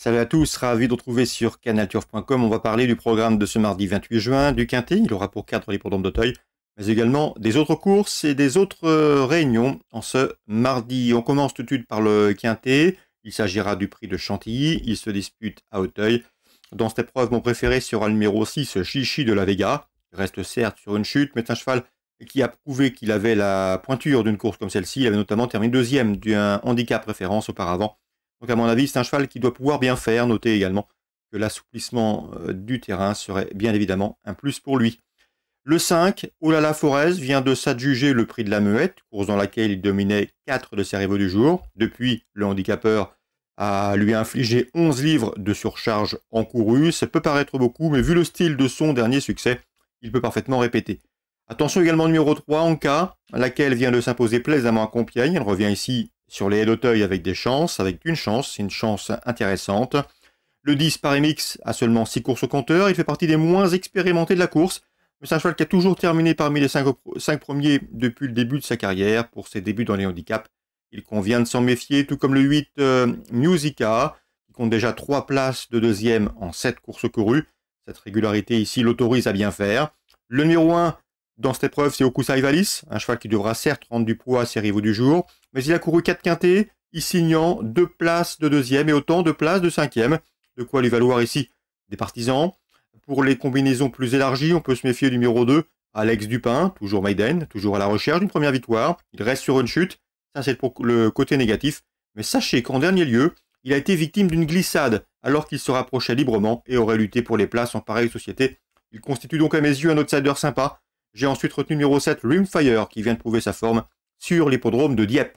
Salut à tous, ravi de retrouver sur canalturf.com. On va parler du programme de ce mardi 28 juin du Quintet. Il aura pour cadre l'hippodrome d'Auteuil, mais également des autres courses et des autres réunions en ce mardi. On commence tout de suite par le Quintet. Il s'agira du prix de Chantilly. Il se dispute à Auteuil. Dans cette épreuve, mon préféré sera le numéro 6, Chichi de la Vega. Il reste certes sur une chute, mais c'est un cheval qui a prouvé qu'il avait la pointure d'une course comme celle-ci. Il avait notamment terminé deuxième d'un handicap référence auparavant. Donc à mon avis, c'est un cheval qui doit pouvoir bien faire. Notez également que l'assouplissement du terrain serait bien évidemment un plus pour lui. Le 5, Olala Forez, vient de s'adjuger le prix de la Muette, course dans laquelle il dominait 4 de ses rivaux du jour. Depuis, le handicapeur a lui infligé 11 livres de surcharge encourue. Ça peut paraître beaucoup, mais vu le style de son dernier succès, il peut parfaitement répéter. Attention également au numéro 3, Anka, laquelle vient de s'imposer plaisamment à Compiègne. Elle revient ici sur les haies d'Auteuil avec une chance intéressante. Le 10 Paris-Mix a seulement 6 courses au compteur. Il fait partie des moins expérimentés de la course. Mais c'est un cheval qui a toujours terminé parmi les 5 premiers depuis le début de sa carrière pour ses débuts dans les handicaps. Il convient de s'en méfier, tout comme le 8 Musica, qui compte déjà 3 places de deuxième en 7 courses courues. Cette régularité ici l'autorise à bien faire. Le numéro 1 dans cette épreuve, c'est Okusa Ivalis, un cheval qui devra certes rendre du poids à ses rivaux du jour, mais il a couru 4 quintets, y signant 2 places de deuxième et autant de places de cinquième, de quoi lui valoir ici des partisans. Pour les combinaisons plus élargies, on peut se méfier du numéro 2, Alex Dupin, toujours Maiden, toujours à la recherche d'une première victoire. Il reste sur une chute, ça c'est le côté négatif, mais sachez qu'en dernier lieu, il a été victime d'une glissade alors qu'il se rapprochait librement et aurait lutté pour les places en pareille société. Il constitue donc à mes yeux un outsider sympa. J'ai ensuite retenu le numéro 7, Rimfire, qui vient de prouver sa forme sur l'hippodrome de Dieppe.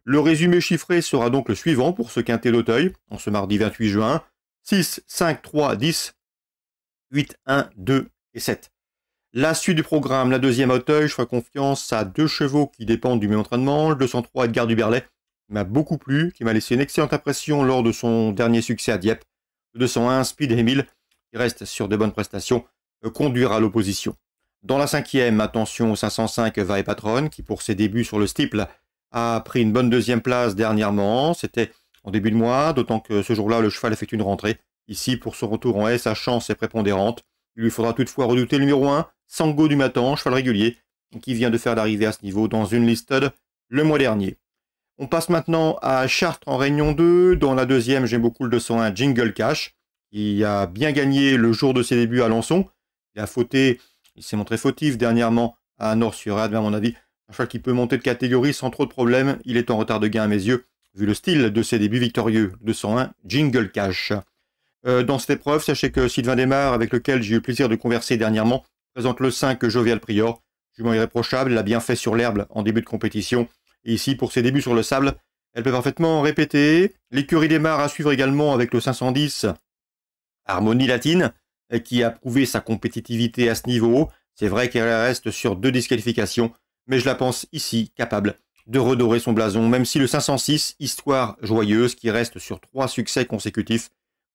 Le résumé chiffré sera donc le suivant pour ce quintet d'Auteuil, en ce mardi 28 juin. 6, 5, 3, 10, 8, 1, 2 et 7. La suite du programme, la deuxième Auteuil, je ferai confiance à 2 chevaux qui dépendent du même entraînement. Le 203 Edgar Duberlet m'a beaucoup plu, qui m'a laissé une excellente impression lors de son dernier succès à Dieppe. Le 201 Speed Emile, qui reste sur de bonnes prestations, conduira l'opposition. Dans la cinquième, attention au 505 Vae Patron, qui pour ses débuts sur le steeple a pris une bonne deuxième place dernièrement. C'était en début de mois, d'autant que ce jour-là, le cheval effectue une rentrée. Ici, pour son retour en haie, sa chance est prépondérante. Il lui faudra toutefois redouter le numéro 1, Sango du Matan, cheval régulier, qui vient de faire l'arrivée à ce niveau dans une listed le mois dernier. On passe maintenant à Chartres en Réunion 2. Dans la deuxième, j'aime beaucoup le 201 Jingle Cash, qui a bien gagné le jour de ses débuts à Alençon. Il s'est montré fautif dernièrement à Nord-sur-Ad, mais à mon avis, un cheval qui peut monter de catégorie sans trop de problèmes. Il est en retard de gain à mes yeux, vu le style de ses débuts victorieux. 201 Jingle Cash. Dans cette épreuve, sachez que Sylvain Desmar, avec lequel j'ai eu le plaisir de converser dernièrement, présente le 5 Jovial Prior. Jument irréprochable, il a bien fait sur l'herbe en début de compétition. Et ici, pour ses débuts sur le sable, elle peut parfaitement répéter. L'écurie Desmar à suivre également avec le 510 Harmonie Latine, qui a prouvé sa compétitivité à ce niveau. C'est vrai qu'elle reste sur 2 disqualifications, mais je la pense ici capable de redorer son blason, même si le 506, Histoire Joyeuse, qui reste sur 3 succès consécutifs,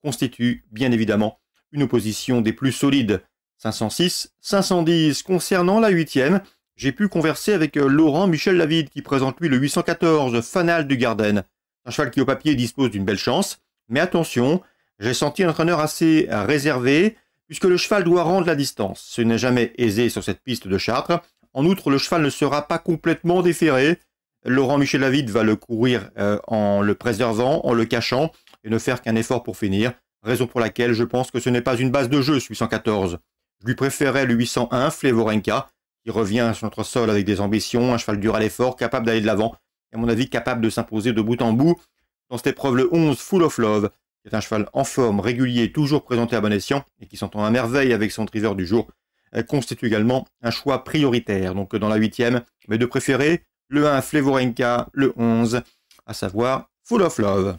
constitue bien évidemment une opposition des plus solides. 506, 510. Concernant la 8e, j'ai pu converser avec Laurent Michel Lavide, qui présente lui le 814 Fanal du Garden. Un cheval qui au papier dispose d'une belle chance, mais attention, j'ai senti un entraîneur assez réservé, puisque le cheval doit rendre la distance. Ce n'est jamais aisé sur cette piste de Chartres. En outre, le cheval ne sera pas complètement déféré. Laurent Michel Lavide va le courir en le préservant, en le cachant, et ne faire qu'un effort pour finir. Raison pour laquelle je pense que ce n'est pas une base de jeu, ce 814. Je lui préférais le 801 Flevorenka, qui revient sur notre sol avec des ambitions, un cheval dur à l'effort, capable d'aller de l'avant, et à mon avis capable de s'imposer de bout en bout. Dans cette épreuve, le 11 Full of Love, qui est un cheval en forme, régulier, toujours présenté à bon escient, et qui s'entend à merveille avec son driver du jour, constitue également un choix prioritaire. Donc dans la 8e, mes 2 préférés, le 1 Flevorenka, le 11, à savoir Full of Love.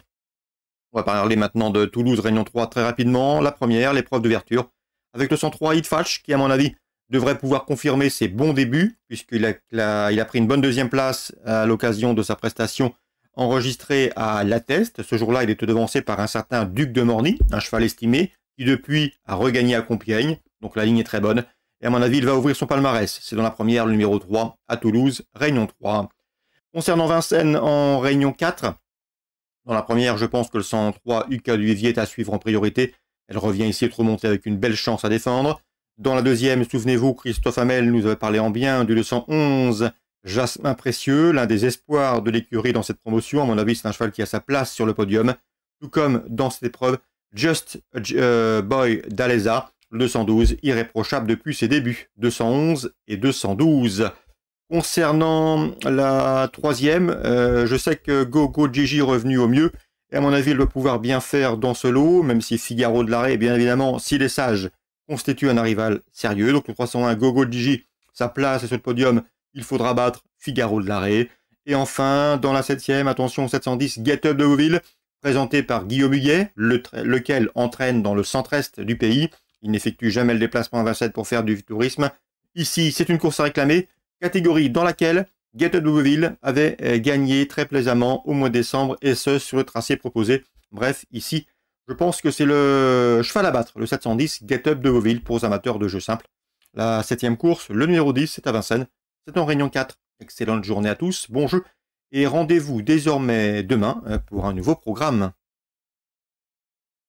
On va parler maintenant de Toulouse Réunion 3 très rapidement. La première, l'épreuve d'ouverture, avec le 103 Hitfalch, qui à mon avis devrait pouvoir confirmer ses bons débuts, puisqu'il a pris une bonne deuxième place à l'occasion de sa prestation enregistrée à La Teste. Ce jour-là, il était devancé par un certain Duc de Morny, un cheval estimé, qui depuis a regagné à Compiègne, donc la ligne est très bonne, et à mon avis, il va ouvrir son palmarès. C'est dans la première, le numéro 3, à Toulouse, Réunion 3. Concernant Vincennes en Réunion 4, Dans la première, je pense que le 103 UK du Vivier est à suivre en priorité. Elle revient ici être remontée avec une belle chance à défendre. Dans la deuxième, souvenez-vous, Christophe Hamel nous avait parlé en bien du 211 Jasmin Précieux, l'un des espoirs de l'écurie dans cette promotion. À mon avis, c'est un cheval qui a sa place sur le podium. Tout comme dans cette épreuve, Just Boy d'Aleza, le 212, irréprochable depuis ses débuts, 211 et 212. Concernant la troisième, je sais que Gogo Gigi est revenu au mieux, et à mon avis, il doit pouvoir bien faire dans ce lot, même si Figaro de l'Arrêt, bien évidemment, s'il est sage, constitue un rival sérieux. Donc le 301 Gogo Gigi, sa place est sur le podium, il faudra battre Figaro de l'Arrêt. Et enfin, dans la septième, attention, 710 Get Up de Hauville, présenté par Guillaume Huguet, lequel entraîne dans le centre-est du pays. Il n'effectue jamais le déplacement à Vincennes pour faire du tourisme. Ici, c'est une course à réclamer, catégorie dans laquelle Get Up de Hauville avait gagné très plaisamment au mois de décembre, et ce, sur le tracé proposé. Bref, ici, je pense que c'est le cheval à battre, le 710 Get Up de Hauville pour les amateurs de jeux simples. La septième course, le numéro 10, c'est à Vincennes. C'est en Réunion 4. Excellente journée à tous, bon jeu, et rendez-vous désormais demain pour un nouveau programme.